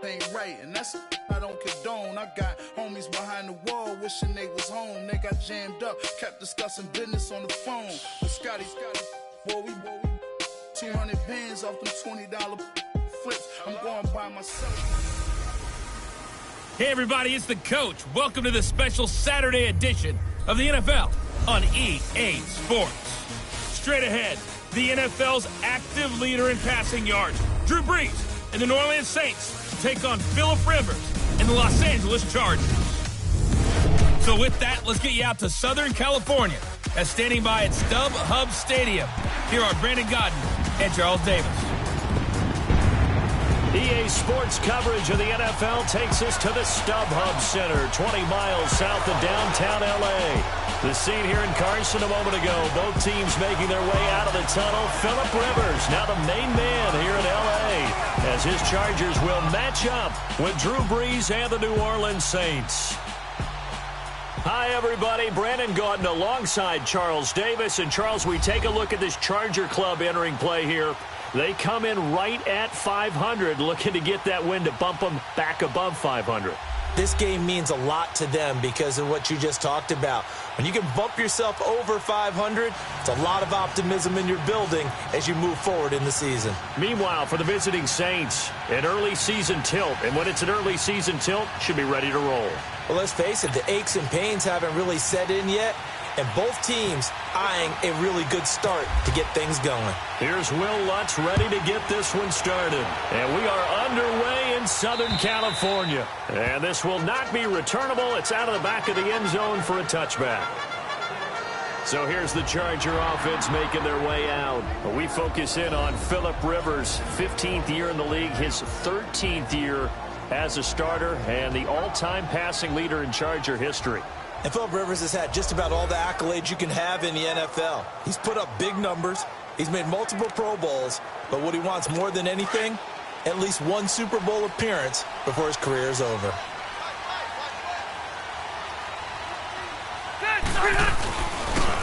ain't right, and that's I don't condone. I got homies behind the wall wishing they was home. They got jammed up, kept discussing business on the phone. But Scotty, boy, we 200 bands off them $20 flips. I'm going by myself. Hey everybody, it's the coach. Welcome to the special Saturday edition of the NFL on EA Sports. Straight ahead, the NFL's active leader in passing yards, Drew Brees, and the New Orleans Saints take on Phillip Rivers and the Los Angeles Chargers. So with that, let's get you out to Southern California as standing by at StubHub Stadium. Here are Brandon Godden and Charles Davis. EA Sports coverage of the NFL takes us to the StubHub Center, 20 miles south of downtown L.A. The scene here in Carson a moment ago, both teams making their way out of the tunnel. Phillip Rivers, now the main man here in L.A., as his Chargers will match up with Drew Brees and the New Orleans Saints. Hi, everybody. Brandon Gaudin alongside Charles Davis. And, Charles, we take a look at this Charger club entering play here. They come in right at 500, looking to get that win to bump them back above 500. This game means a lot to them because of what you just talked about. When you can bump yourself over 500, it's a lot of optimism in your building as you move forward in the season. Meanwhile, for the visiting Saints, an early season tilt. And when it's an early season tilt, should be ready to roll. Well, let's face it, the aches and pains haven't really set in yet. And both teams eyeing a really good start to get things going. Here's Will Lutz ready to get this one started. And we are underway in Southern California. And this will not be returnable. It's out of the back of the end zone for a touchback. So here's the Charger offense making their way out. We focus in on Phillip Rivers, 15th year in the league, his 13th year as a starter, and the all-time passing leader in Charger history. And Phillip Rivers has had just about all the accolades you can have in the NFL. He's put up big numbers. He's made multiple Pro Bowls. But what he wants more than anything, at least one Super Bowl appearance before his career is over.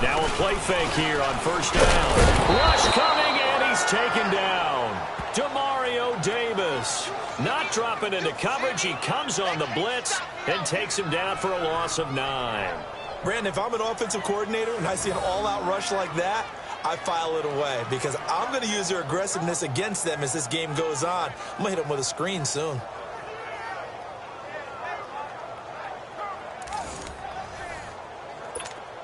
Now a play fake here on first down. Rush coming, and he's taken down. Demario Davis not dropping into coverage. He comes on the blitz and takes him down for a loss of 9. Brandon, if I'm an offensive coordinator and I see an all-out rush like that, I file it away because I'm going to use their aggressiveness against them as this game goes on. I'm going to hit them with a screen soon.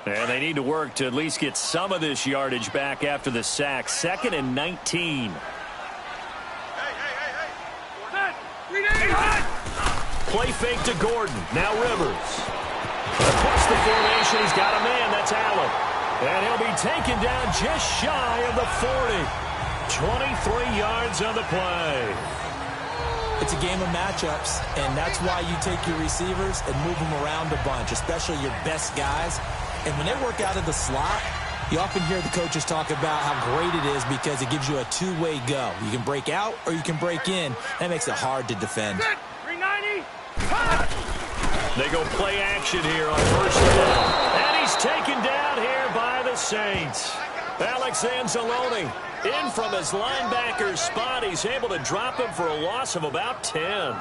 And they need to work to at least get some of this yardage back after the sack. 2nd and 19. Play fake to Gordon. Now Rivers. Across the formation, he's got a man. That's Allen. And he'll be taken down just shy of the 40. 23 yards on the play. It's a game of matchups, and that's why you take your receivers and move them around a bunch, especially your best guys. And when they work out of the slot, you often hear the coaches talk about how great it is because it gives you a two-way go. You can break out or you can break in. That makes it hard to defend. 390. They go play action here on first down. And he's taken down here by the Saints. Alex Anzalone in from his linebacker spot. He's able to drop him for a loss of about 10.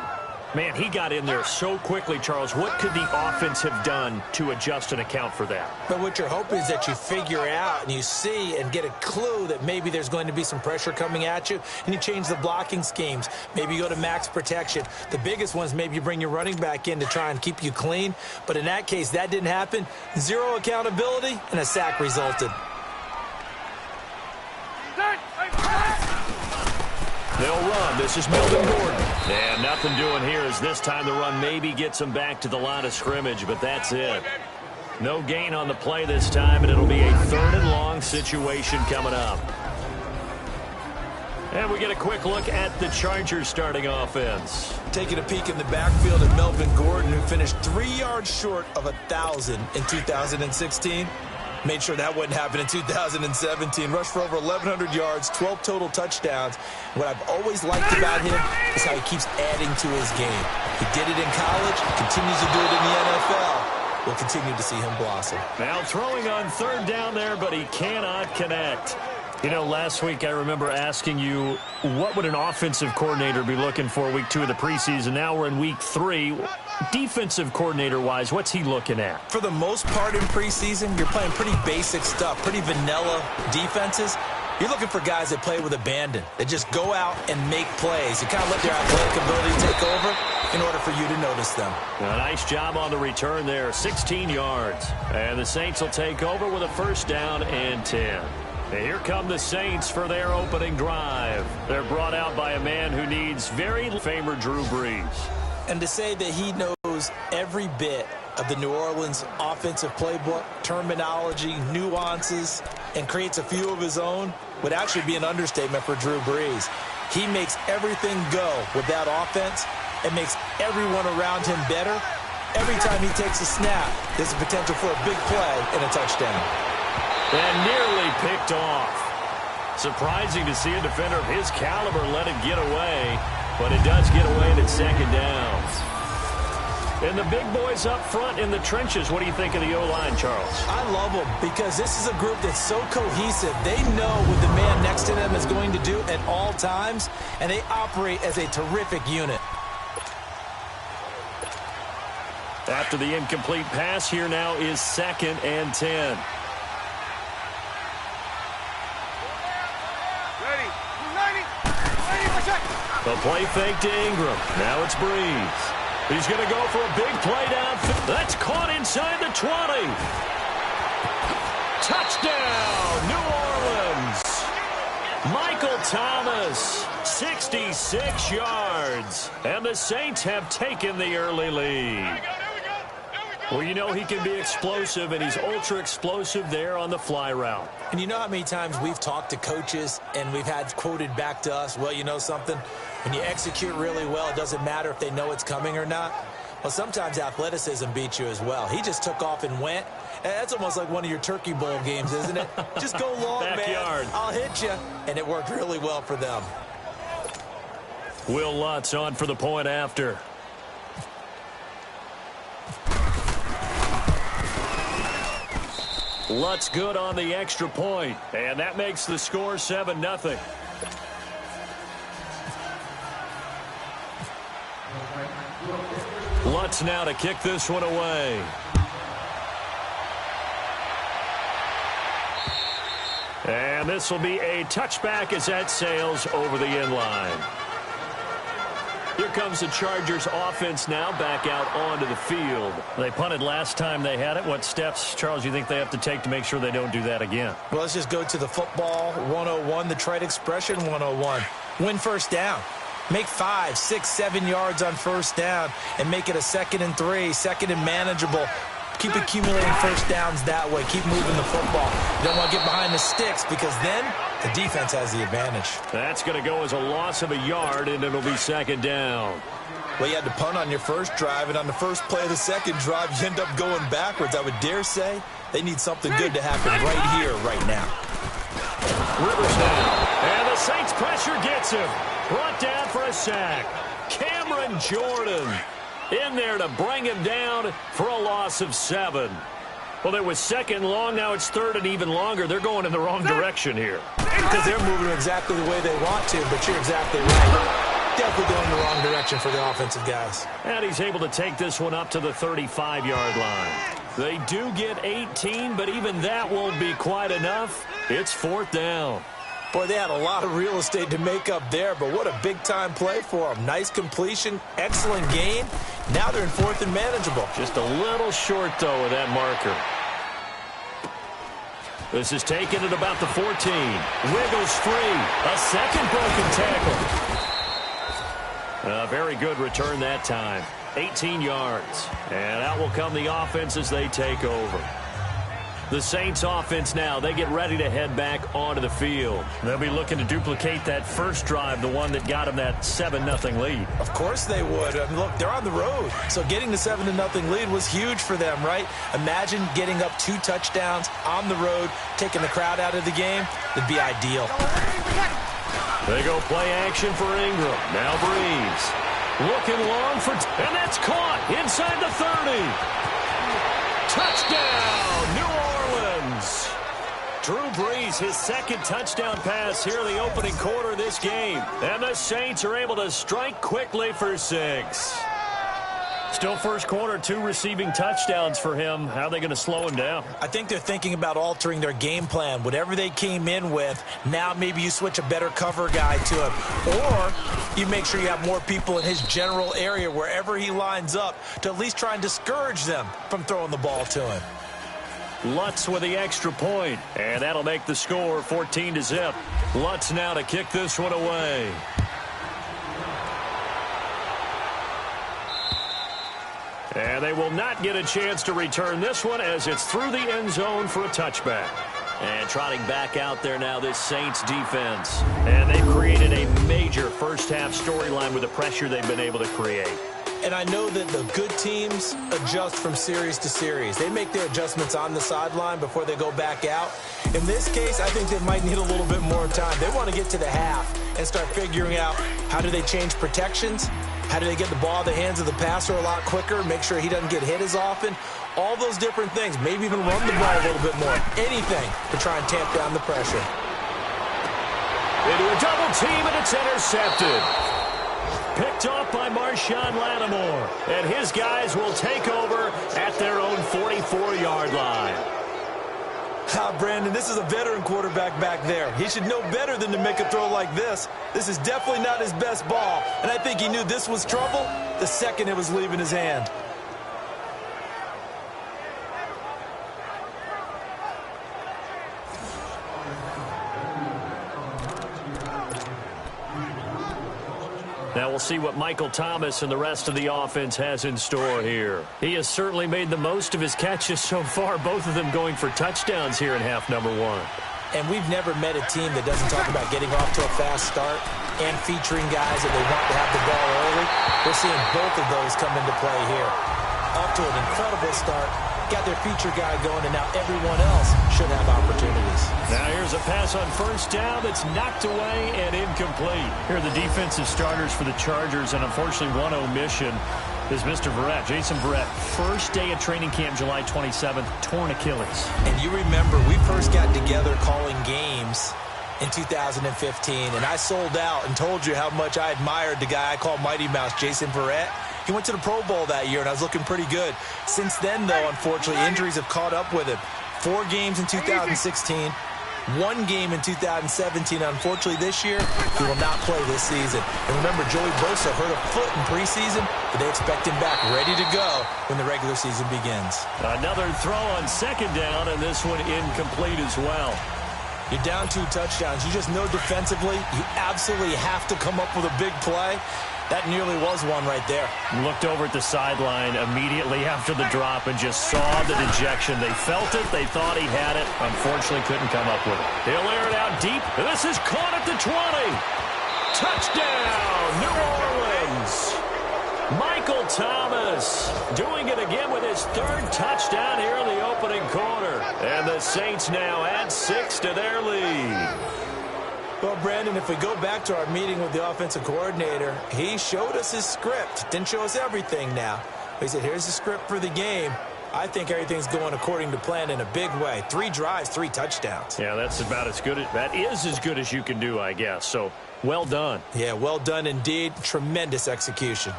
Man, he got in there so quickly, Charles. What could the offense have done to adjust and account for that? But what you're hoping is that you figure out and you see and get a clue that maybe there's going to be some pressure coming at you, and you change the blocking schemes. Maybe you go to max protection. The biggest ones, maybe you bring your running back in to try and keep you clean. But in that case, that didn't happen. Zero accountability, and a sack resulted. They'll run. This is Melvin Gordon. And nothing doing here as this time the run maybe gets them back to the line of scrimmage, but that's it. No gain on the play this time, and it'll be a 3rd and long situation coming up. And we get a quick look at the Chargers starting offense. Taking a peek in the backfield at Melvin Gordon, who finished 3 yards short of 1,000 in 2016. Made sure that wouldn't happen in 2017. Rushed for over 1,100 yards, 12 total touchdowns. What I've always liked about him is how he keeps adding to his game. He did it in college, continues to do it in the NFL. We'll continue to see him blossom. Now throwing on 3rd down there, but he cannot connect. You know, last week I remember asking you, what would an offensive coordinator be looking for week 2 of the preseason? Now we're in week 3. Defensive coordinator-wise, what's he looking at? For the most part in preseason, you're playing pretty basic stuff, pretty vanilla defenses. You're looking for guys that play with abandon, that just go out and make plays. You kind of let their athletic ability take over in order for you to notice them. A nice job on the return there, 16 yards. And the Saints will take over with a first down and 10. And here come the Saints for their opening drive. They're brought out by a man who needs very famer Drew Brees. And to say that he knows every bit of the New Orleans offensive playbook, terminology, nuances, and creates a few of his own would actually be an understatement for Drew Brees. He makes everything go with that offense and makes everyone around him better. Every time he takes a snap, there's a potential for a big play and a touchdown. And nearly picked off. Surprising to see a defender of his caliber let it get away, but it does get away and it's second down. And the big boys up front in the trenches, what do you think of the O-line, Charles? I love them because this is a group that's so cohesive. They know what the man next to them is going to do at all times, and they operate as a terrific unit. After the incomplete pass, here now is 2nd and 10. The play fake to Ingram. Now it's Brees. He's going to go for a big play downfield. That's caught inside the 20. Touchdown, New Orleans. Michael Thomas, 66 yards. And the Saints have taken the early lead. Well, you know he can be explosive, and he's ultra-explosive there on the fly route. And you know how many times we've talked to coaches and we've had quoted back to us, well, you know something? When you execute really well, it doesn't matter if they know it's coming or not. Well, sometimes athleticism beats you as well. He just took off and went. That's almost like one of your Turkey Bowl games, isn't it? Just go long, Backyard. man. I'll hit you. And it worked really well for them. Will Lutz on for the point after. Lutz good on the extra point, and that makes the score 7-0. Lutz now to kick this one away. And this will be a touchback as that sails over the end line. Here comes the Chargers offense now back out onto the field. They punted last time they had it. What steps, Charles, you think they have to take to make sure they don't do that again? Well, let's just go to the football 101, the trite expression 101. Win first down. Make 5, 6, 7 yards on first down and make it a 2nd and 3, 2nd and manageable. Keep accumulating first downs that way. Keep moving the football. You don't want to get behind the sticks because then the defense has the advantage. That's going to go as a loss of a yard, and it'll be 2nd down. Well, you had to punt on your first drive, and on the first play of the second drive, you end up going backwards. I would dare say they need something good to happen right here, right now. Rivers now. And the Saints pressure gets him. Brought down for a sack. Cameron Jordan in there to bring him down for a loss of 7. Well, there was 2nd long. Now it's 3rd and even longer. They're going in the wrong direction here. Because they're moving exactly the way they want to, but you're exactly right. Definitely going in the wrong direction for the offensive guys. And he's able to take this one up to the 35-yard line. They do get 18, but even that won't be quite enough. It's 4th down. Boy, they had a lot of real estate to make up there, but what a big-time play for them. Nice completion, excellent gain. Now they're in 4th and manageable. Just a little short, though, of that marker. This is taken at about the 14. Wiggles free. A second broken tackle. A very good return that time. 18 yards. And out will come the offense as they take over. The Saints offense now, they get ready to head back onto the field. They'll be looking to duplicate that first drive, the one that got them that 7-0 lead. Of course they would. I mean, look, they're on the road. So getting the 7-0 lead was huge for them, right? Imagine getting up 2 touchdowns on the road, taking the crowd out of the game. It'd be ideal. They go play action for Ingram. Now Brees. Looking long for... And that's caught inside the 30. Touchdown, New Orleans. Drew Brees, his second touchdown pass here in the opening quarter of this game. And the Saints are able to strike quickly for 6. Still first quarter, 2 receiving touchdowns for him. How are they going to slow him down? I think they're thinking about altering their game plan. Whatever they came in with, now maybe you switch a better cover guy to him. Or you make sure you have more people in his general area wherever he lines up to at least try and discourage them from throwing the ball to him. Lutz with the extra point, and that'll make the score 14-0. Lutz now to kick this one away. And they will not get a chance to return this one as it's through the end zone for a touchback. And trotting back out there now, this Saints defense. And they've created a major first-half storyline with the pressure they've been able to create. And I know that the good teams adjust from series to series. They make their adjustments on the sideline before they go back out. In this case, I think they might need a little bit more time. They want to get to the half and start figuring out how do they change protections, how do they get the ball in the hands of the passer a lot quicker, make sure he doesn't get hit as often, all those different things, maybe even run the ball a little bit more, anything to try and tamp down the pressure. Into a double team, and it's intercepted. Picked off by Marshawn Lattimore. And his guys will take over at their own 44-yard line. Brandon, this is a veteran quarterback back there. He should know better than to make a throw like this. This is definitely not his best ball. And I think he knew this was trouble the second it was leaving his hand. Now we'll see what Michael Thomas and the rest of the offense has in store here. He has certainly made the most of his catches so far, both of them going for touchdowns here in half number 1. And we've never met a team that doesn't talk about getting off to a fast start and featuring guys that they want to have the ball early. We're seeing both of those come into play here. Off to an incredible start. Got their feature guy going, and now everyone else should have opportunities. Now here's a pass on first down that's knocked away and incomplete. Here are the defensive starters for the Chargers, and unfortunately one omission is Mr. Verrett, Jason Verrett. First day of training camp, July 27th, torn Achilles. And you remember, we first got together calling games in 2015, and I sold out and told you how much I admired the guy I call Mighty Mouse, Jason Verrett. He went to the Pro Bowl that year, and I was looking pretty good. Since then, though, unfortunately, injuries have caught up with him. 4 games in 2016, 1 game in 2017. Unfortunately, this year, he will not play this season. And remember, Joey Bosa hurt a foot in preseason, but they expect him back ready to go when the regular season begins. Another throw on second down, and this one incomplete as well. You're down 2 touchdowns. You just know defensively you absolutely have to come up with a big play. That nearly was one right there. Looked over at the sideline immediately after the drop and just saw the dejection. They felt it. They thought he had it. Unfortunately, couldn't come up with it. He'll air it out deep. And this is caught at the 20. Touchdown, New Orleans. Michael Thomas doing it again with his 3rd touchdown here in the opening quarter. And the Saints now add 6 to their lead. Well, Brandon, if we go back to our meeting with the offensive coordinator, he showed us his script. Didn't show us everything now. He said, here's the script for the game. I think everything's going according to plan in a big way. 3 drives, 3 touchdowns. Yeah, that's about as good. That is as good as you can do, I guess. So, well done. Yeah, well done indeed. Tremendous execution.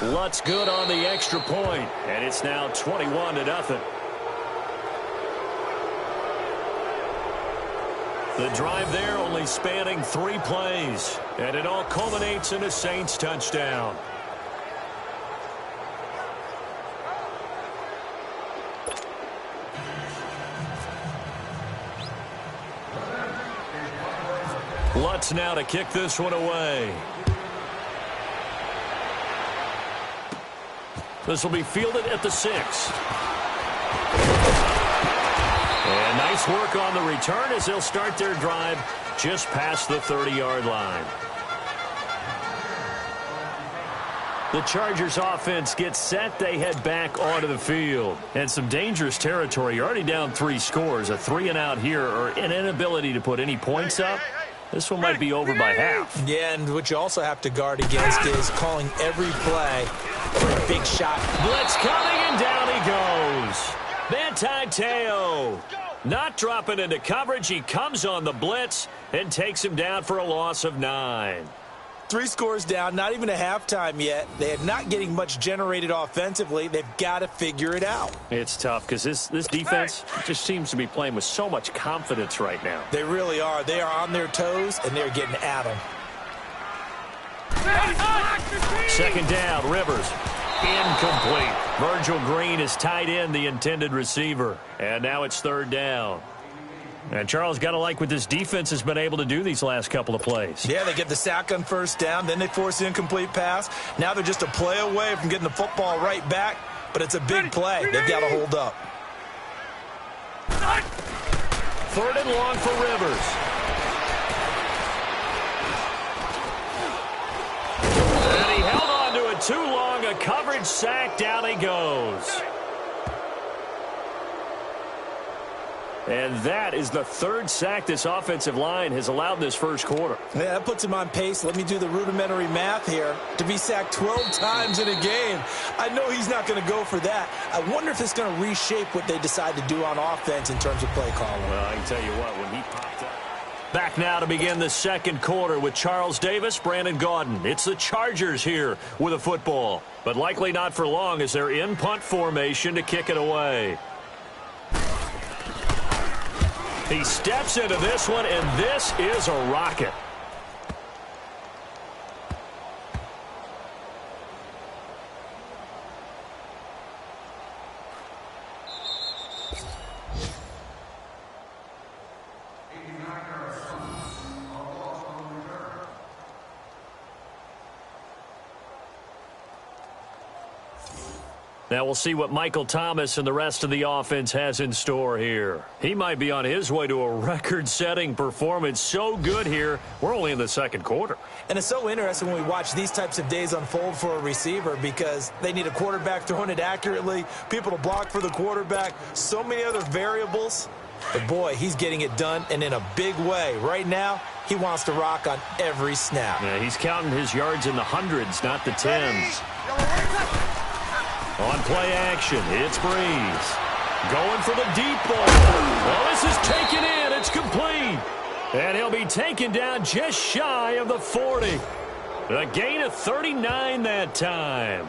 Lutz good on the extra point, and it's now 21-0. The drive there only spanning 3 plays, and it all culminates in a Saints touchdown. Lutz now to kick this one away. This will be fielded at the 6. And nice work on the return as they'll start their drive just past the 30-yard line. The Chargers offense gets set. They head back onto the field. And some dangerous territory. You're already down 3 scores. A 3-and-out here or an inability to put any points up. This one might be over by half. Yeah, and what you also have to guard against is calling every play for a big shot. Blitz coming, and down he goes. Manti-Te'o not dropping into coverage. He comes on the blitz and takes him down for a loss of 9. 3 scores down, not even a halftime yet. They are not getting much generated offensively. They've got to figure it out. It's tough because this defense just seems to be playing with so much confidence right now. They really are. They are on their toes, and they're getting at them. Second down, Rivers. Incomplete. Virgil Green is tight end, the intended receiver. And now it's 3rd down. And Charles, got to like what this defense has been able to do these last couple of plays. Yeah, they get the sack on 1st down, then they force the incomplete pass. Now they're just a play away from getting the football right back, but it's a big play. They've got to hold up. 3rd and long for Rivers. And he held on to it too long. A coverage sack. Down he goes. And that is the 3rd sack this offensive line has allowed this first quarter. Yeah, that puts him on pace. Let me do the rudimentary math here. To be sacked 12 times in a game, I know he's not going to go for that. I wonder if it's going to reshape what they decide to do on offense in terms of play calling. Well, I can tell you what, when he popped up. Back now to begin the second quarter with Charles Davis, Brandon Gaudin. It's the Chargers here with a football, but likely not for long as they're in punt formation to kick it away. He steps into this one, and this is a rocket. Now we'll see what Michael Thomas and the rest of the offense has in store here. He might be on his way to a record-setting performance. So good here. We're only in the second quarter. And it's so interesting when we watch these types of days unfold for a receiver because they need a quarterback throwing it accurately, people to block for the quarterback, so many other variables. But, boy, he's getting it done and in a big way. Right now, he wants to rock on every snap. Yeah, he's counting his yards in the hundreds, not the tens. On play action, it's Breeze. Going for the deep ball. Well, this is taken in. It's complete. And he'll be taken down just shy of the 40. A gain of 39 that time.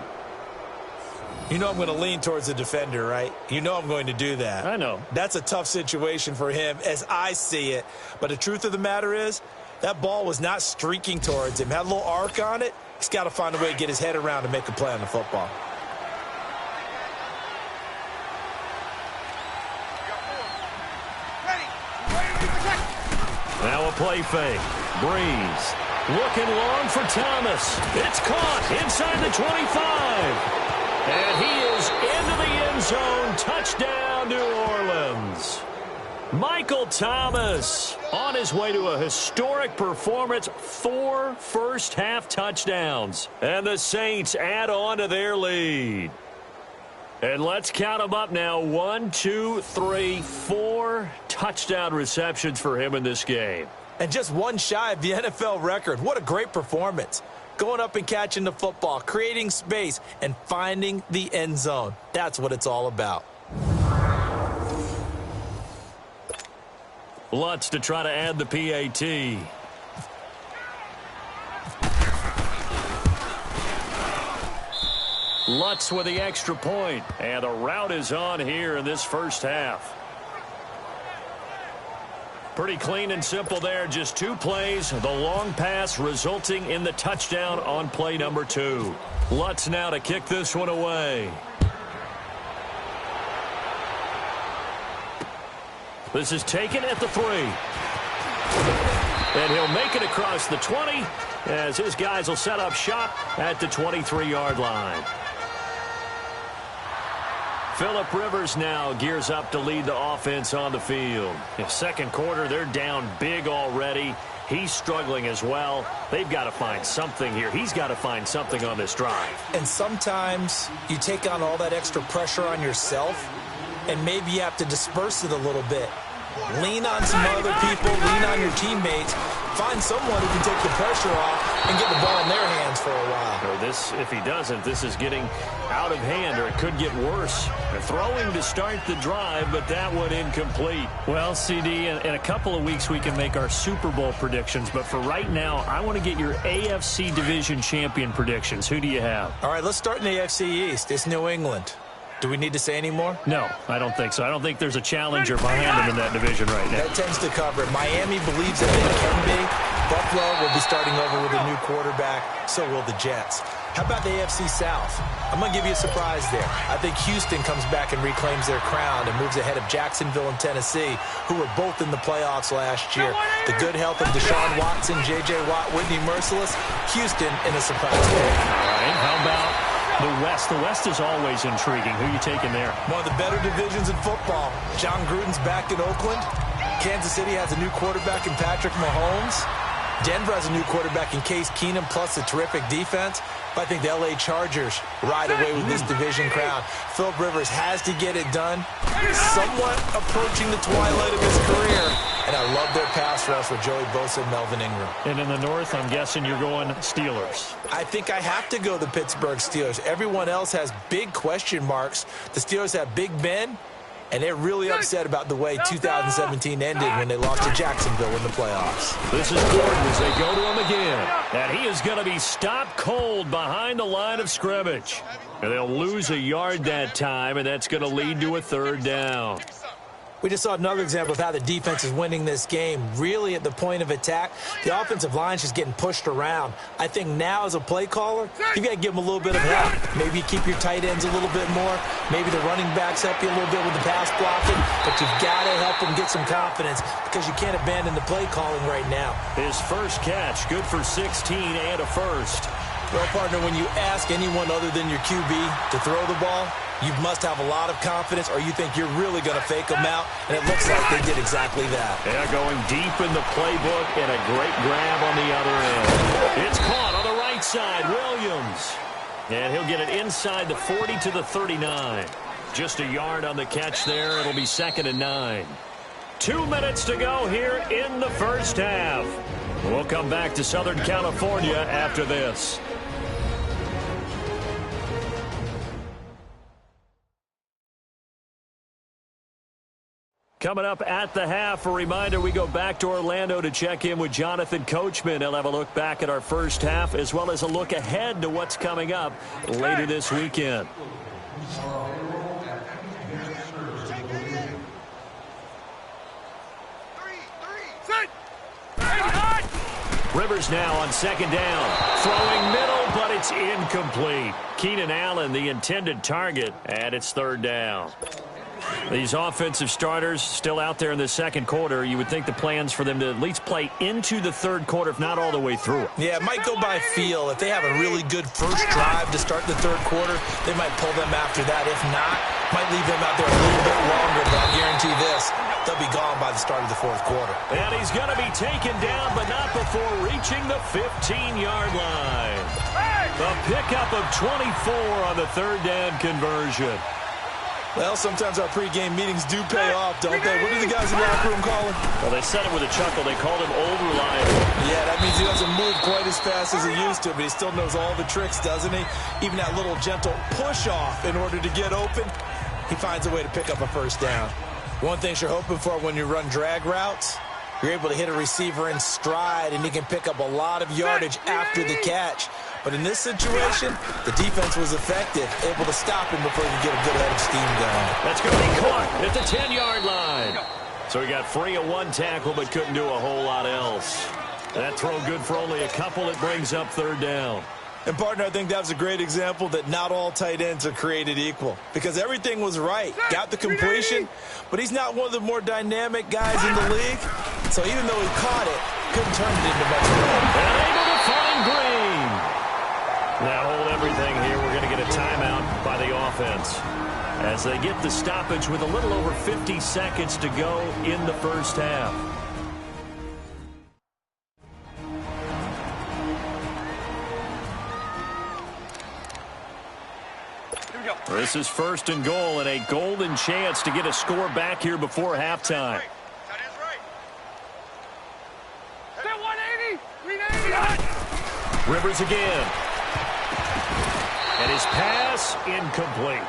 You know I'm going to lean towards the defender, right? You know I'm going to do that. I know. That's a tough situation for him as I see it. But the truth of the matter is, that ball was not streaking towards him. Had a little arc on it. He's got to find a way to get his head around and make a play on the football. Now a play fake. Breeze. Looking long for Thomas. It's caught inside the 25. And he is into the end zone. Touchdown, New Orleans. Michael Thomas on his way to a historic performance. 4 first-half touchdowns. And the Saints add on to their lead. And let's count them up now. 1, 2, 3, 4 touchdown receptions for him in this game. And just one shy of the NFL record. What a great performance. Going up and catching the football, creating space, and finding the end zone. That's what it's all about. Lutz to try to add the PAT. Lutz with the extra point. And the route is on here in this first half. Pretty clean and simple there. Just 2 plays. The long pass resulting in the touchdown on play number 2. Lutz now to kick this one away. This is taken at the 3. And he'll make it across the 20 as his guys will set up shop at the 23-yard line. Phillip Rivers now gears up to lead the offense on the field. In second quarter, they're down big already. He's struggling as well. They've got to find something here. He's got to find something on this drive. And sometimes you take on all that extra pressure on yourself, and maybe you have to disperse it a little bit. Lean on some other people, lean on your teammates. Find someone who can take the pressure off and get the ball in their hands for a while. This if he doesn't, this is getting out of hand, or it could get worse. They're throwing to start the drive, but that one incomplete. Well, CD, in a couple of weeks we can make our Super Bowl predictions, but for right now, I want to get your AFC Division Champion predictions. Who do you have? All right, let's start in the AFC East. It's New England. Do we need to say any more? No, I don't think so. I don't think there's a challenger behind them in that division right now. That tends to cover it. Miami believes that they can be. Buffalo will be starting over with a new quarterback. So will the Jets. How about the AFC South? I'm going to give you a surprise there. I think Houston comes back and reclaims their crown and moves ahead of Jacksonville and Tennessee, who were both in the playoffs last year. The good health of Deshaun Watson, J.J. Watt, Whitney Merciless, Houston in a surprise game. All right, how about the West? The West is always intriguing. Who are you taking there? One of the better divisions in football. John Gruden's back in Oakland. Kansas City has a new quarterback in Patrick Mahomes. Denver has a new quarterback in Case Keenum, plus a terrific defense. But I think the L.A. Chargers ride away with this division crown. Philip Rivers has to get it done. Somewhat approaching the twilight of his career. And I love their pass rush with Joey Bosa and Melvin Ingram. And in the North, I'm guessing you're going Steelers. I think I have to go the Pittsburgh Steelers. Everyone else has big question marks. The Steelers have Big Ben, and they're really upset about the way 2017 ended when they lost to Jacksonville in the playoffs. This is Gordon as they go to him again. And he is going to be stopped cold behind the line of scrimmage. And they'll lose a yard that time, and that's going to lead to a third down. We just saw another example of how the defense is winning this game. Really at the point of attack, the offensive line's just getting pushed around. I think now as a play caller, you got to give them a little bit of help. Maybe keep your tight ends a little bit more. Maybe the running backs help you a little bit with the pass blocking. But you've got to help them get some confidence because you can't abandon the play calling right now. His first catch, good for 16 and a first. Well, partner, when you ask anyone other than your QB to throw the ball, you must have a lot of confidence or you think you're really going to fake them out, and it looks like they did exactly that. Yeah, going deep in the playbook and a great grab on the other end. It's caught on the right side, Williams. And he'll get it inside the 40 to the 39. Just a yard on the catch there. It'll be 2nd and 9. 2 minutes to go here in the first half. We'll come back to Southern California after this. Coming up at the half, a reminder, we go back to Orlando to check in with Jonathan Coachman. He'll have a look back at our first half as well as a look ahead to what's coming up later this weekend. Rivers now on 2nd down. Throwing middle, but it's incomplete. Keenan Allen, the intended target, and it's 3rd down. These offensive starters still out there in the second quarter. You would think the plans for them to at least play into the third quarter, if not all the way through. Yeah, it might go by feel. If they have a really good first drive to start the third quarter, they might pull them after that. If not, might leave them out there a little bit longer, but I guarantee this, they'll be gone by the start of the fourth quarter. And he's going to be taken down, but not before reaching the 15-yard line. A pickup of 24 on the 3rd down conversion. Well, sometimes our pregame meetings do pay off, don't they? What do the guys in the locker room call him? Well, they said it with a chuckle. They called him Old Reliable. Yeah, that means he doesn't move quite as fast as he used to, but he still knows all the tricks, doesn't he? Even that little gentle push-off in order to get open, he finds a way to pick up a first down. One thing you're hoping for when you run drag routes, you're able to hit a receiver in stride, and he can pick up a lot of yardage after the catch. But in this situation, the defense was effective, able to stop him before he could get a good head of steam going. That's going to be caught at the 10-yard line. So he got free of one tackle, but couldn't do a whole lot else. That throw good for only a couple. It brings up 3rd down. And, partner, I think that was a great example that not all tight ends are created equal. Because everything was right. Got the completion, but he's not one of the more dynamic guys in the league. So even though he caught it, couldn't turn it into much more. And able to find Green. Now hold everything here. We're going to get a timeout by the offense as they get the stoppage with a little over 50 seconds to go in the first half. This is 1st and goal and a golden chance to get a score back here before halftime. Rivers again. And his pass incomplete.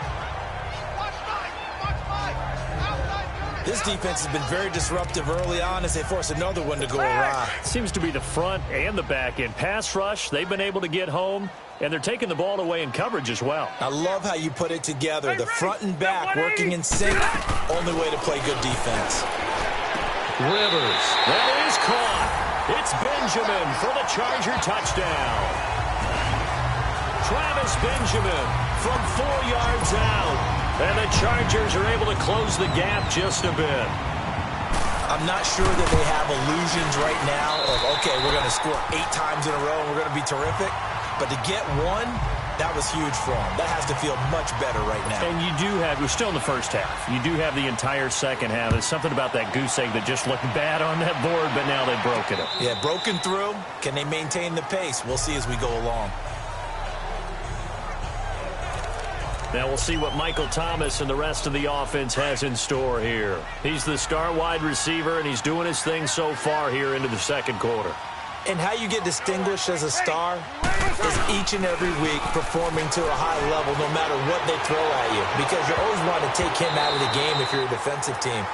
This defense has been very disruptive early on as they force another one to go awry. Seems to be the front and the back end. Pass rush, they've been able to get home, and they're taking the ball away in coverage as well. I love how you put it together. The front and back working in sync. Only way to play good defense. Rivers, that is caught. It's Benjamin for the Charger touchdown. Travis Benjamin from 4 yards out. And the Chargers are able to close the gap just a bit. I'm not sure that they have illusions right now of, okay, we're going to score 8 times in a row and we're going to be terrific. But to get one, that was huge for them. That has to feel much better right now. And you do have, we're still in the first half. You do have the entire second half. There's something about that goose egg that just looked bad on that board, but now they've broken it. Yeah, broken through. Can they maintain the pace? We'll see as we go along. Now we'll see what Michael Thomas and the rest of the offense has in store here. He's the star wide receiver, and he's doing his thing so far here into the second quarter. And how you get distinguished as a star is each and every week performing to a high level no matter what they throw at you, because you always want to take him out of the game if you're a defensive team.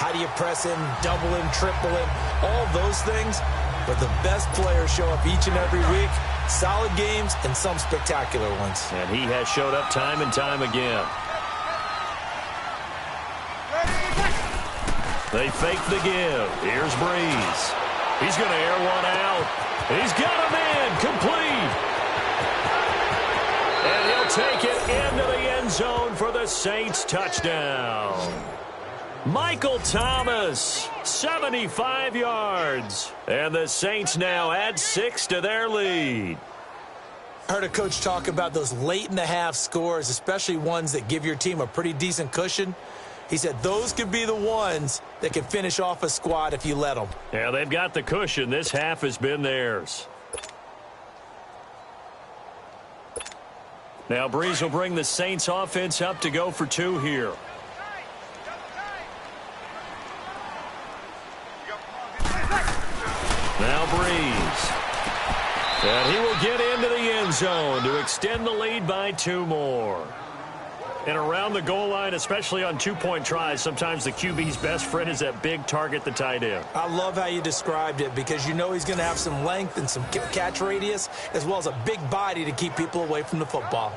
How do you press him, double him, triple him, all those things? But the best players show up each and every week. Solid games and some spectacular ones. And he has showed up time and time again. They fake the give. Here's Breeze. He's going to air one out. He's got him in. Complete. And he'll take it into the end zone for the Saints touchdown. Michael Thomas, 75 yards. And the Saints now add 6 to their lead. I heard a coach talk about those late-in-the-half scores, especially ones that give your team a pretty decent cushion. He said those could be the ones that can finish off a squad if you let them. Yeah, they've got the cushion. This half has been theirs. Now Breeze will bring the Saints offense up to go for 2 here. Now Breeze. And he will get into the end zone to extend the lead by 2 more. And around the goal line, especially on 2-point tries, sometimes the QB's best friend is that big target, the tight end. I love how you described it because you know he's going to have some length and some catch radius as well as a big body to keep people away from the football.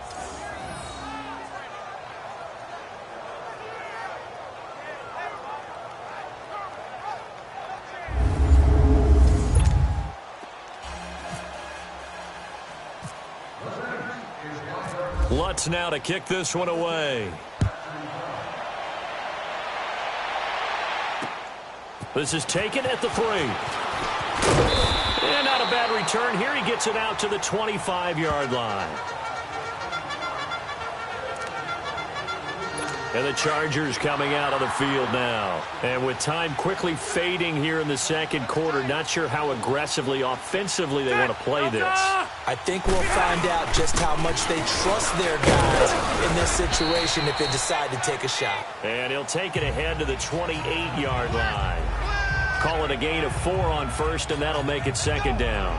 Lutz now to kick this one away. This is taken at the 3. And not a bad return here. He gets it out to the 25-yard line. And the Chargers coming out on the field now. And with time quickly fading here in the second quarter, not sure how aggressively, offensively they want to play this. I think we'll find out just how much they trust their guys in this situation if they decide to take a shot. And he'll take it ahead to the 28-yard line. Call it a gain of 4 on first, and that'll make it second down.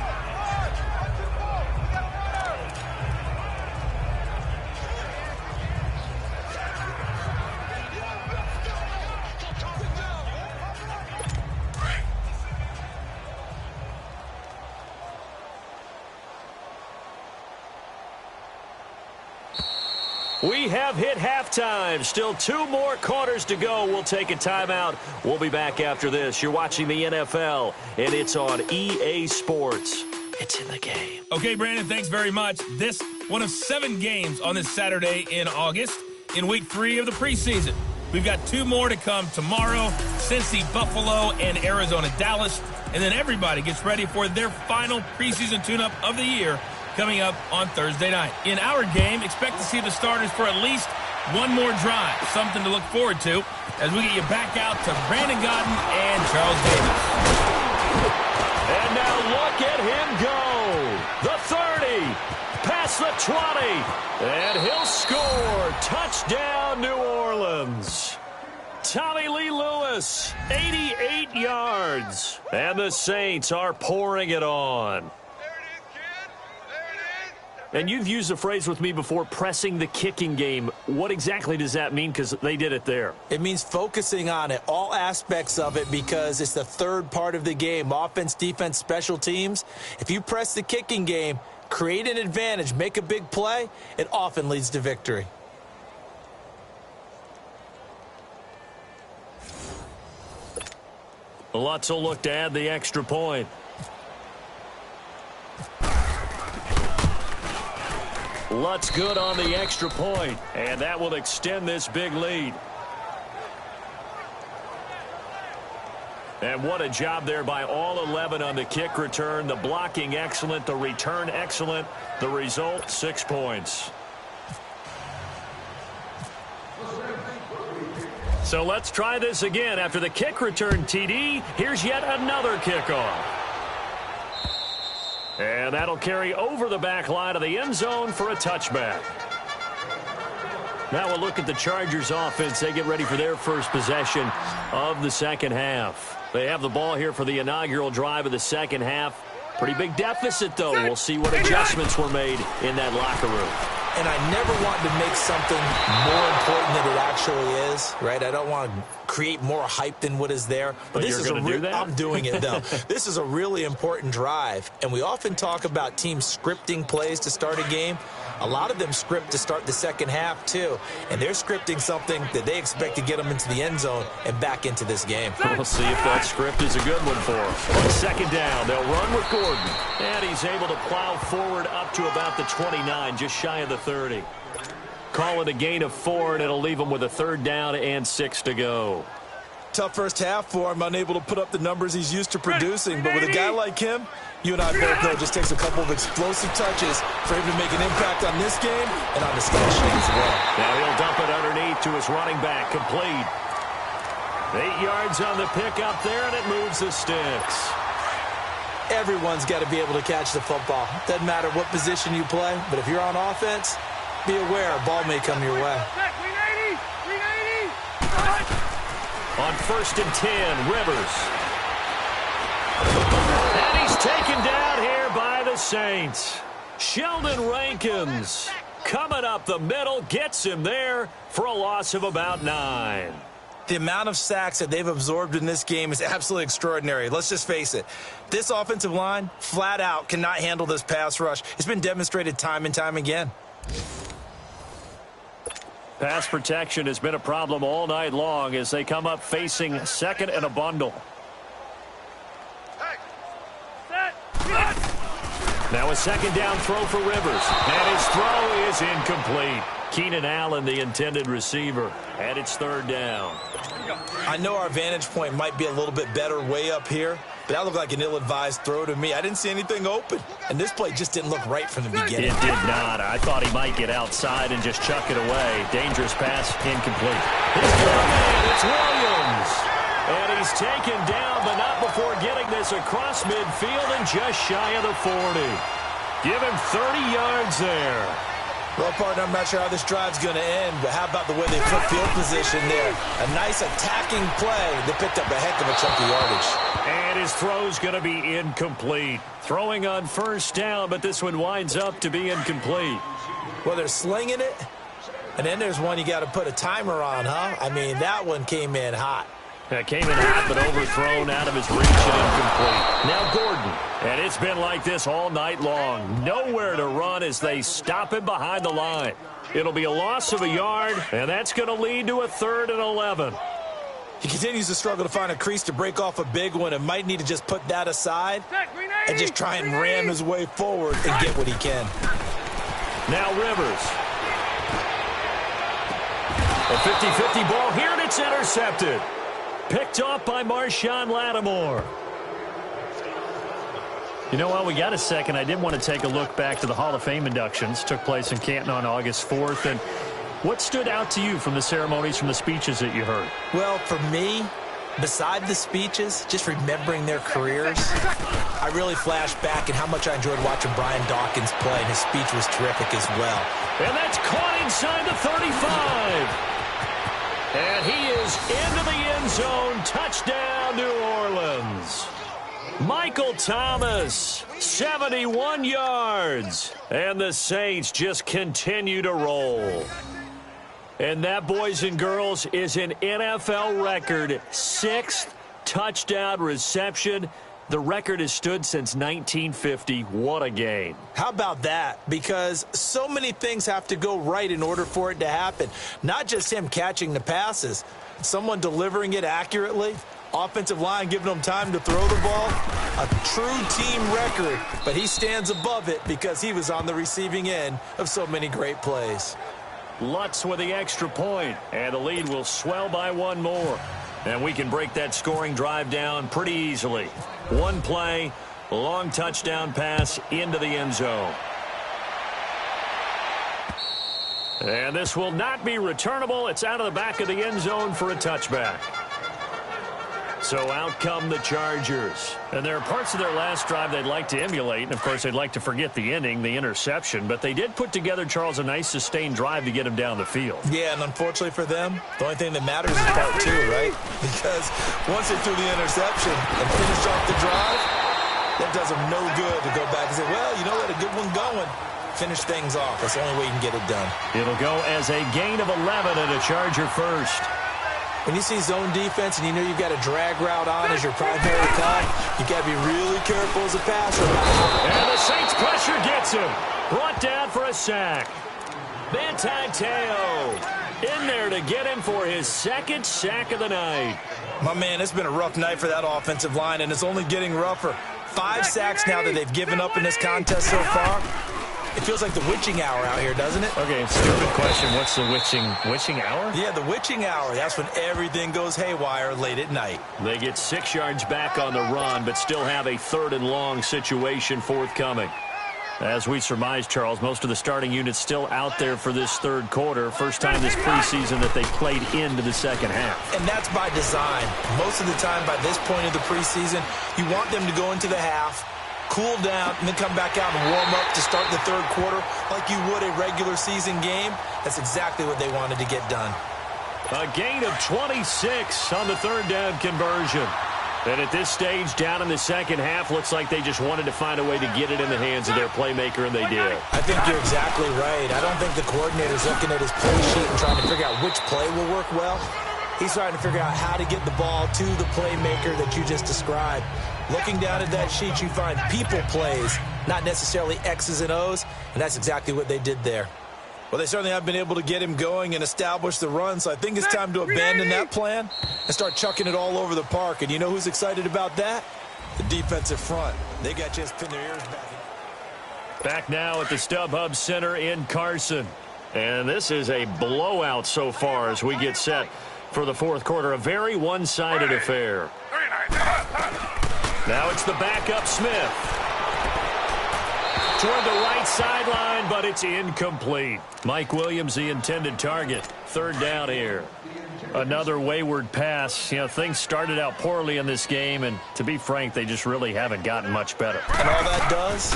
We have hit halftime. Still 2 more quarters to go. We'll take a timeout. We'll be back after this. You're watching the NFL, and it's on EA Sports. It's in the game. Okay, Brandon, thanks very much. This one of 7 games on this Saturday in August in week 3 of the preseason. We've got 2 more to come tomorrow, Cincy, Buffalo, and Arizona, Dallas. And then everybody gets ready for their final preseason tune-up of the year coming up on Thursday night. In our game, expect to see the starters for at least 1 more drive, something to look forward to as we get you back out to Brandon Godden and Charles Davis. And now look at him go. The 30, past the 20, and he'll score. Touchdown, New Orleans. Tommy Lee Lewis, 88 yards. And the Saints are pouring it on. And you've used the phrase with me before, pressing the kicking game. What exactly does that mean? Because they did it there. It means focusing on it, all aspects of it, because it's the third part of the game. Offense, defense, special teams. If you press the kicking game, create an advantage, make a big play, it often leads to victory. Lutz will look to add the extra point. Lutz good on the extra point, and that will extend this big lead. And what a job there by all 11 on the kick return. The blocking excellent, the return excellent. The result, 6 points. So let's try this again. After the kick return TD, here's yet another kickoff. And that'll carry over the back line of the end zone for a touchback. Now we'll look at the Chargers offense. They get ready for their first possession of the second half. They have the ball here for the inaugural drive of the second half. Pretty big deficit, though. We'll see what adjustments were made in that locker room. And I never want to make something more important than it actually is, right? I don't want to create more hype than what is there. But this is going to do that? I'm doing it, though. This is a really important drive. And we often talk about teams scripting plays to start a game. A lot of them script to start the second half, too. And they're scripting something that they expect to get them into the end zone and back into this game. We'll see if that script is a good one for them. On second down, they'll run with Gordon. And he's able to plow forward up to about the 29, just shy of the 30. Call it a gain of 4, and it'll leave him with a third down and 6 to go. Tough first half for him, unable to put up the numbers he's used to producing. But with a guy like him, you and I both know it just takes a couple of explosive touches for him to make an impact on this game and on the stat sheet as well. Now he'll dump it underneath to his running back, complete. 8 yards on the pickup there, and it moves the sticks. Everyone's got to be able to catch the football. Doesn't matter what position you play, but if you're on offense, be aware a ball may come your way. On 1st and 10, Rivers. And he's taken down here by the Saints. Sheldon Rankins coming up the middle, gets him there for a loss of about 9. The amount of sacks that they've absorbed in this game is absolutely extraordinary. Let's just face it. This offensive line, flat out, cannot handle this pass rush. It's been demonstrated time and time again. Pass protection has been a problem all night long as they come up facing second and a bundle. Now a second down throw for Rivers. And his throw is incomplete. Keenan Allen, the intended receiver. And it's third down. I know our vantage point might be a little bit better way up here, but that looked like an ill-advised throw to me. I didn't see anything open, and this play just didn't look right from the beginning. It did not. I thought he might get outside and just chuck it away. Dangerous pass, incomplete. It's Williams. And he's taken down, but not before getting this across midfield and just shy of the 40. Give him 30 yards there. Well, partner, I'm not sure how this drive's going to end, but how about the way they put field position there? A nice attacking play. They picked up a heck of a chunk of yardage. And his throw's going to be incomplete. Throwing on first down, but this one winds up to be incomplete. Well, they're slinging it, and then there's one you got to put a timer on, huh? I mean, that one came in hot. That came in hot, but overthrown out of his reach and incomplete. Now Gordon. And it's been like this all night long. Nowhere to run as they stop him behind the line. It'll be a loss of a yard, and that's going to lead to a 3rd and 11. He continues to struggle to find a crease to break off a big one and might need to just put that aside and just try and ram his way forward and get what he can. Now Rivers. A 50-50 ball here, and it's intercepted. Picked off by Marshawn Lattimore. You know, while we got a second, I did want to take a look back to the Hall of Fame inductions. Took place in Canton on August 4th. And what stood out to you from the ceremonies, from the speeches that you heard? Well, for me, beside the speeches, just remembering their careers, I really flashed back at how much I enjoyed watching Brian Dawkins play, and his speech was terrific as well. And that's caught inside the 35. And he is into the end zone. Touchdown, New Orleans. Michael Thomas, 71 yards. And the Saints just continue to roll. And that, boys and girls, is an NFL record 6th touchdown reception. The record has stood since 1950. What a game. How about that? Because so many things have to go right in order for it to happen. Not just him catching the passes, someone delivering it accurately, offensive line giving him time to throw the ball. A true team record, but he stands above it because he was on the receiving end of so many great plays. Lutz with the extra point, and the lead will swell by one more. And we can break that scoring drive down pretty easily. One play, long touchdown pass into the end zone. And this will not be returnable. It's out of the back of the end zone for a touchback. So out come the Chargers. And there are parts of their last drive they'd like to emulate. And, of course, they'd like to forget the ending, the interception. But they did put together, Charles, a nice sustained drive to get him down the field. Yeah, and unfortunately for them, the only thing that matters is part 2, right? Because once they threw the interception and finished off the drive, that does them no good to go back and say, well, you know, we had a good one going. Finish things off. That's the only way you can get it done. It'll go as a gain of 11 and a Charger first. When you see zone defense and you know you've got a drag route on as your primary call, you got to be really careful as a passer. And the Saints pressure gets him. Brought down for a sack. Manti Te'o in there to get him for his 2nd sack of the night. My man, it's been a rough night for that offensive line, and it's only getting rougher. 5 sacks now that they've given up in this contest so far. It feels like the witching hour out here, doesn't it? Okay, stupid question. What's the witching hour? Yeah, the witching hour. That's when everything goes haywire late at night. They get 6 yards back on the run, but still have a 3rd and long situation forthcoming. As we surmised, Charles, most of the starting units still out there for this 3rd quarter. First time this preseason that they played into the 2nd half. And that's by design. Most of the time by this point of the preseason, you want them to go into the half, cool down, and then come back out and warm up to start the 3rd quarter like you would a regular season game. That's exactly what they wanted to get done. A gain of 26 on the 3rd down conversion. And at this stage, down in the 2nd half, looks like they just wanted to find a way to get it in the hands of their playmaker, and they did. I think you're exactly right. I don't think the coordinator's looking at his play sheet and trying to figure out which play will work well. He's trying to figure out how to get the ball to the playmaker that you just described. Looking down at that sheet, you find people plays, not necessarily X's and O's, and that's exactly what they did there. Well, they certainly have been able to get him going and establish the run, so I think it's time to abandon that plan and start chucking it all over the park. And you know who's excited about that? The defensive front. They got just pin their ears back. Back now at the StubHub Center in Carson. And this is a blowout so far as we get set for the 4th quarter. A very one-sided affair. Now it's the backup Smith. Toward the right sideline, but it's incomplete. Mike Williams, the intended target. 3rd down here. Another wayward pass. You know, things started out poorly in this game, and to be frank, they just really haven't gotten much better. And all that does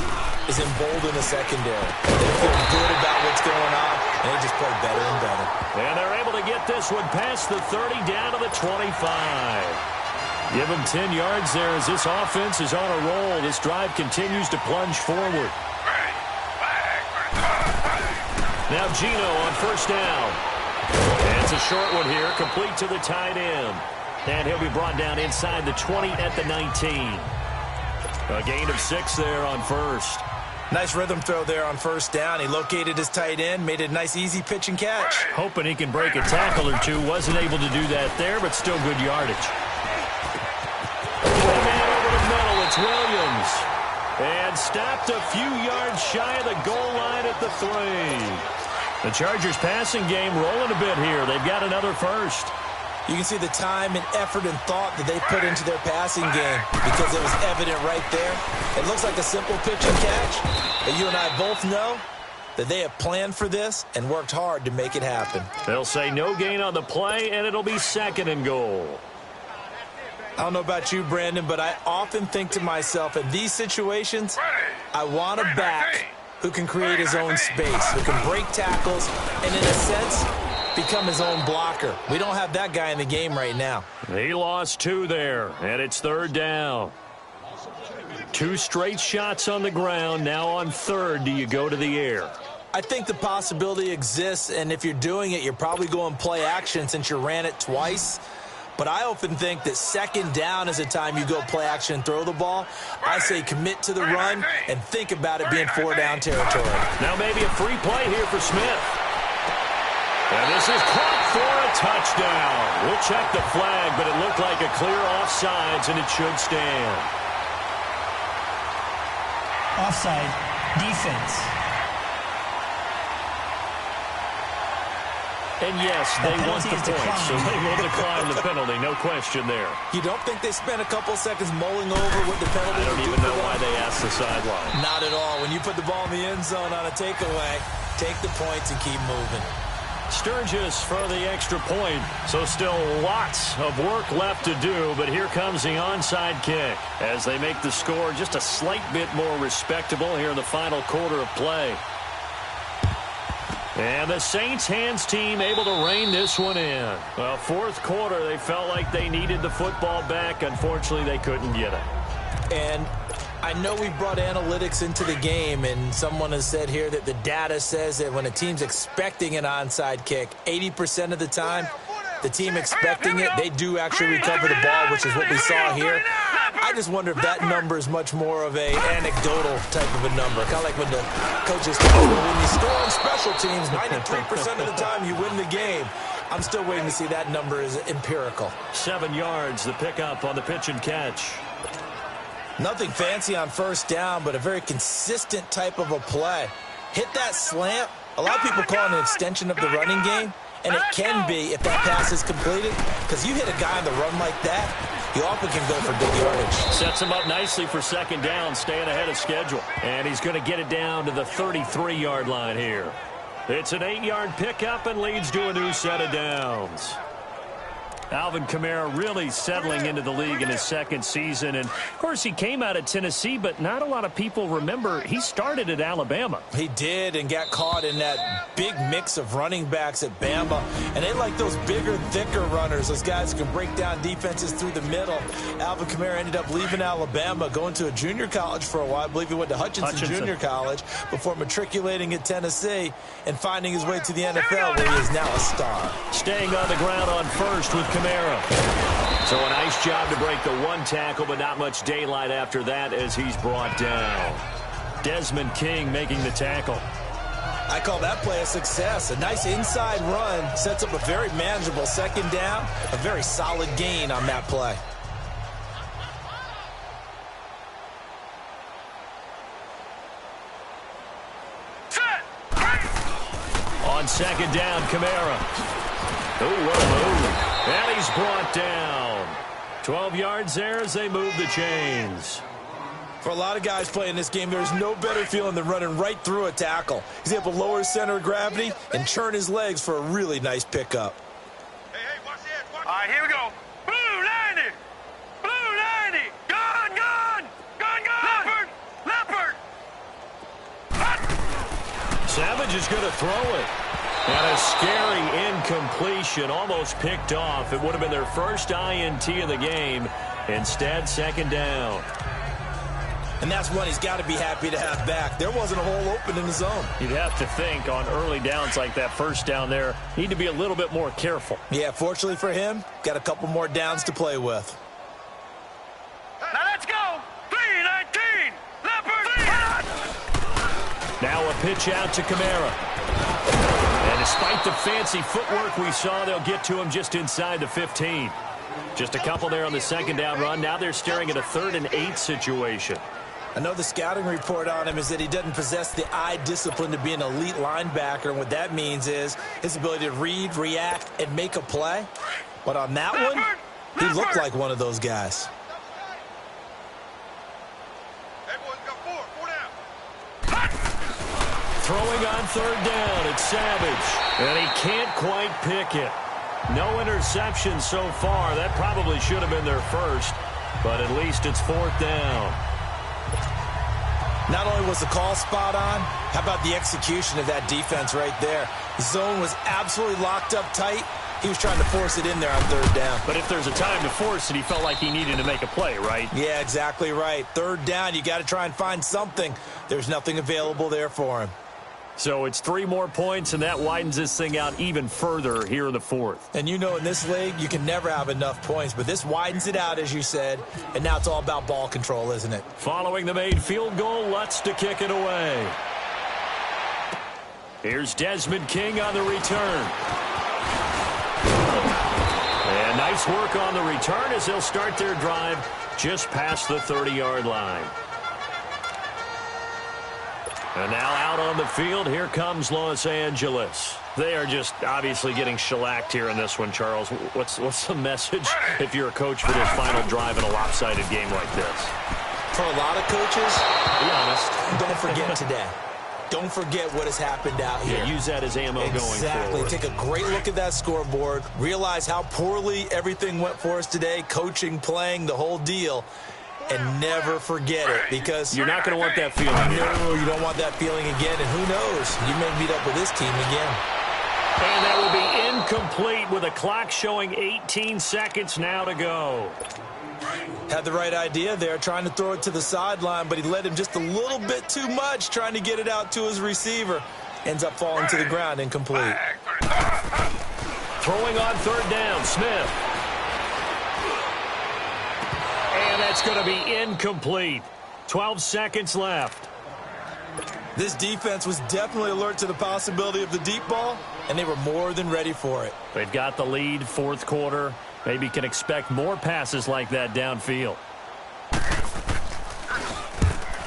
is embolden the secondary. They feel good about what's going on, and they just play better and better. And they're able to get this one past the 30 down to the 25. Give them 10 yards there as this offense is on a roll. This drive continues to plunge forward. Now Gino on 1st down. And it's a short one here, complete to the tight end. And he'll be brought down inside the 20 at the 19. A gain of 6 there on 1st. Nice rhythm throw there on 1st down. He located his tight end, made it a nice easy pitch and catch. Hoping he can break a tackle or two. Wasn't able to do that there, but still good yardage. One man over the middle, it's Williams. And stopped a few yards shy of the goal line at the 3. The Chargers passing game rolling a bit here. They've got another 1st. You can see the time and effort and thought that they put into their passing game because it was evident right there. It looks like a simple pitch and catch, but you and I both know that they have planned for this and worked hard to make it happen. They'll say no gain on the play, and it'll be 2nd and goal. I don't know about you, Brandon, but I often think to myself, in these situations, I want a back who can create his own space, who can break tackles, and in a sense, become his own blocker. We don't have that guy in the game right now. He lost 2 there, and it's 3rd down. 2 straight shots on the ground. Now on third, do you go to the air? I think the possibility exists, and if you're doing it, you're probably going play action since you ran it twice. But I often think that second down is a time you go play action and throw the ball. I say commit to the run and think about it being 4-down territory. Now maybe a free play here for Smith. And this is caught for a touchdown. We'll check the flag, but it looked like a clear offsides, and it should stand. Offside, defense. And yes, they want the point, so they will decline the penalty. No question there. You don't think they spent a couple seconds mulling over what the penalty I don't even know why they asked the sideline. Not at all. When you put the ball in the end zone on a takeaway, take the points and keep moving. Sturgis for the extra point. So still lots of work left to do, but here comes the onside kick as they make the score just a slight bit more respectable here in the final quarter of play. And the Saints hands team able to rein this one in. Well, fourth quarter, they felt like they needed the football back. Unfortunately, they couldn't get it. And I know we brought analytics into the game, and someone has said here that the data says that when a team's expecting an onside kick, 80% of the time, the team expecting it, they do actually recover the ball, which is what we saw here. I just wonder if that number is much more of a anecdotal type of a number. Kind of like when the coaches tell you, when you score on special teams, 93% of the time you win the game. I'm still waiting to see that number is empirical. 7 yards, the pickup on the pitch and catch. Nothing fancy on first down, but a very consistent type of a play. Hit that slant. A lot of people call it an extension of the running game, and it can be if that pass is completed, because you hit a guy on the run like that, he often can go for big yardage. Sets him up nicely for second down, staying ahead of schedule. And he's going to get it down to the 33-yard line here. It's an 8-yard pickup and leads to a new set of downs. Alvin Kamara really settling into the league in his second season. And, of course, he came out of Tennessee, but not a lot of people remember he started at Alabama. He did, and got caught in that big mix of running backs at Bama. And they like those bigger, thicker runners, those guys who can break down defenses through the middle. Alvin Kamara ended up leaving Alabama, going to a junior college for a while. I believe he went to Hutchinson Junior College before matriculating at Tennessee and finding his way to the NFL, where he is now a star. Staying on the ground on first with Kamara. So a nice job to break the one tackle, but not much daylight after that as he's brought down. Desmond King making the tackle. I call that play a success. A nice inside run sets up a very manageable second down, a very solid gain on that play. On second down, Kamara. Oh, what a move. And he's brought down. 12 yards there as they move the chains. For a lot of guys playing this game, there's no better feeling than running right through a tackle. He's able to lower his center of gravity and churn his legs for a really nice pickup. Hey, watch this. All right, here we go. Blue 90. Blue 90. Gun, gun. Gun, gun. Leopard. Leopard. Savage is going to throw it. And a scary incompletion, almost picked off. It would have been their first INT of the game. Instead, second down. And that's one he's got to be happy to have back. There wasn't a hole open in the zone. You'd have to think on early downs like that first down there, need to be a little bit more careful. Yeah, fortunately for him, got a couple more downs to play with. Now let's go. 319. Leopard. Now a pitch out to Kamara. And despite the fancy footwork we saw, they'll get to him just inside the 15. Just a couple there on the second down run. Now they're staring at a 3rd and 8 situation. I know the scouting report on him is that he doesn't possess the eye discipline to be an elite linebacker. And what that means is his ability to read, react, and make a play. But on that one, he looked like one of those guys. Hey, boys, got four down. Throwing on 3rd down, it's Savage. And he can't quite pick it. No interception so far. That probably should have been their first, but at least it's 4th down. Not only was the call spot on, how about the execution of that defense right there? The zone was absolutely locked up tight, He was trying to force it in there on third down. But if there's a time to force it, he felt like he needed to make a play, right? Yeah, exactly right. Third down, you got to try and find something. There's nothing available there for him. So it's 3 more points, and that widens this thing out even further here in the fourth. And you know, in this league, you can never have enough points, but this widens it out, as you said, and now it's all about ball control, isn't it? Following the made field goal, Lutz to kick it away. Here's Desmond King on the return. And nice work on the return as they'll start their drive just past the 30-yard line. And now out on the field, here comes Los Angeles. They are just obviously getting shellacked here in this one, Charles. What's the message if you're a coach for this final drive in a lopsided game like this? For a lot of coaches, be honest, don't forget today. Don't forget what has happened out here. Yeah, use that as ammo going forward. Exactly. Take a great look at that scoreboard. Realize how poorly everything went for us today. Coaching, playing, the whole deal. And never forget it, because you're not going to want that feeling. No, you don't want that feeling again. And who knows? You may meet up with this team again. And that will be incomplete with a clock showing 18 seconds now to go. Had the right idea there, trying to throw it to the sideline, but he led him just a little bit too much, trying to get it out to his receiver. Ends up falling to the ground, incomplete. Throwing on third down, Smith. And that's going to be incomplete. 12 seconds left. This defense was definitely alert to the possibility of the deep ball, and they were more than ready for it. They've got the lead, fourth quarter. Maybe can expect more passes like that downfield.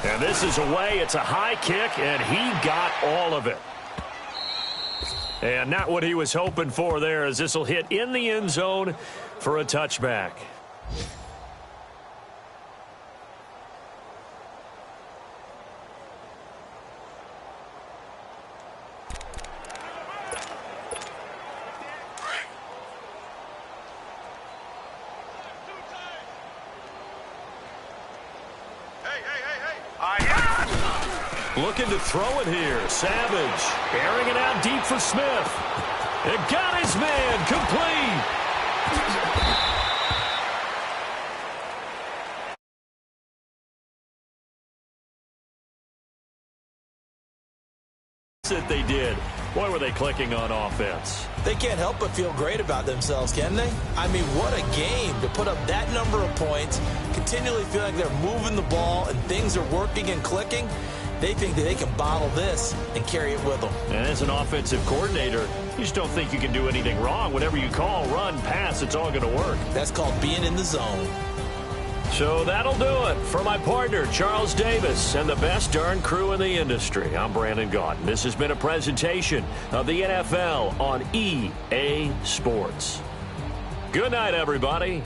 And this is away. It's a high kick, and he got all of it. And not what he was hoping for there, as this will hit in the end zone for a touchback. Looking to throw it here. Savage airing it out deep for Smith. It got his man complete. That they did. Boy, were they clicking on offense. They can't help but feel great about themselves, can they? I mean, what a game to put up that number of points, continually feeling like they're moving the ball and things are working and clicking. They think that they can bottle this and carry it with them. And as an offensive coordinator, you just don't think you can do anything wrong. Whatever you call, run, pass, it's all going to work. That's called being in the zone. So that'll do it for my partner, Charles Davis, and the best darn crew in the industry. I'm Brandon Gaudin. This has been a presentation of the NFL on EA Sports. Good night, everybody.